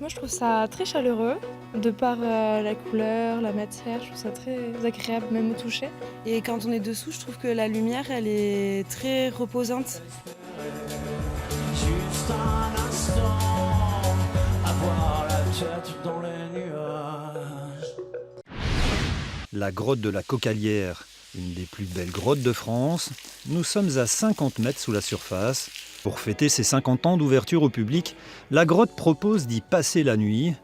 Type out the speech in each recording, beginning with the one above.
Moi, je trouve ça très chaleureux, de par la couleur, la matière. Je trouve ça très agréable, même au toucher. Et quand on est dessous, je trouve que la lumière, elle est très reposante. Juste un instant, avoir la tête dans les nuages. La grotte de la Cocalière, une des plus belles grottes de France. Nous sommes à 50 mètres sous la surface. Pour fêter ses 50 ans d'ouverture au public, la grotte propose d'y passer la nuit.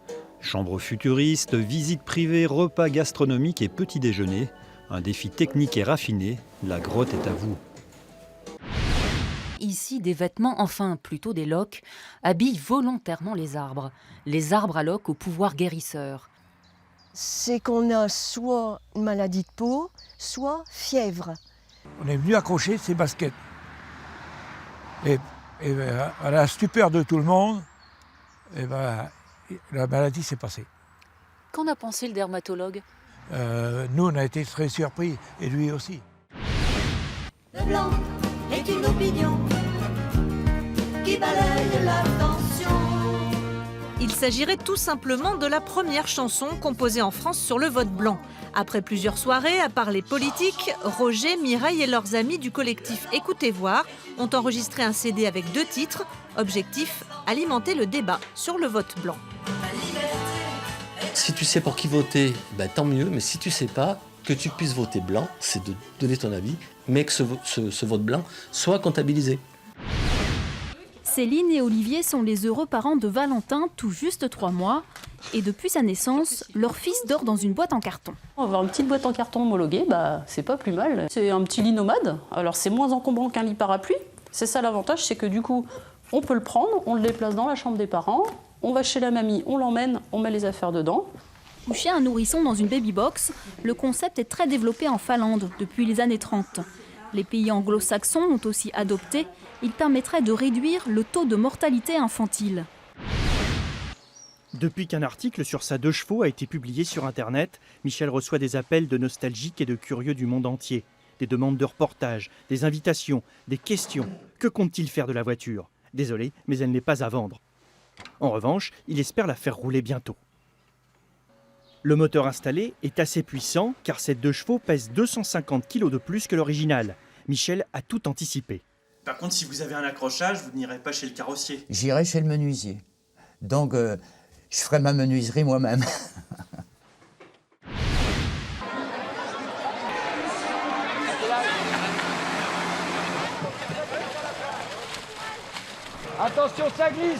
Chambre futuriste, visites privées, repas gastronomiques et petit déjeuner. Un défi technique et raffiné, la grotte est à vous. Ici, des vêtements, enfin plutôt des loques, habillent volontairement les arbres. Les arbres à loques au pouvoir guérisseur. C'est qu'on a soit une maladie de peau, soit fièvre. On est venu accrocher ces baskets. Et à la stupeur de tout le monde, et ben, la maladie s'est passée. Qu'en a pensé le dermatologue? Nous, on a été très surpris, et lui aussi. Le blanc est une opinion qui balaye l'attention. Il s'agirait tout simplement de la première chanson composée en France sur le vote blanc. Après plusieurs soirées à parler politique, Roger, Mireille et leurs amis du collectif Écoutez Voir ont enregistré un CD avec 2 titres. Objectif, alimenter le débat sur le vote blanc. Si tu sais pour qui voter, ben, tant mieux, mais si tu sais pas, que tu puisses voter blanc, c'est de donner ton avis, mais que ce vote blanc soit comptabilisé. Céline et Olivier sont les heureux parents de Valentin, tout juste 3 mois. Et depuis sa naissance, leur fils dort dans une boîte en carton. Avoir une petite boîte en carton homologuée, c'est pas plus mal. C'est un petit lit nomade, alors c'est moins encombrant qu'un lit parapluie. C'est ça l'avantage, c'est que du coup, on peut le prendre, on le déplace dans la chambre des parents, on va chez la mamie, on l'emmène, on met les affaires dedans. Coucher un nourrisson dans une baby-box, le concept est très développé en Finlande depuis les années 30. Les pays anglo-saxons l'ont aussi adopté. Il permettrait de réduire le taux de mortalité infantile. Depuis qu'un article sur sa 2 chevaux a été publié sur Internet, Michel reçoit des appels de nostalgiques et de curieux du monde entier. Des demandes de reportages, des invitations, des questions. Que compte-t-il faire de la voiture? Désolé, mais elle n'est pas à vendre. En revanche, il espère la faire rouler bientôt. Le moteur installé est assez puissant car cette 2 chevaux pèse 250 kg de plus que l'original. Michel a tout anticipé. Par contre, si vous avez un accrochage, vous n'irez pas chez le carrossier. J'irai chez le menuisier. Donc, je ferai ma menuiserie moi-même. Attention, ça glisse!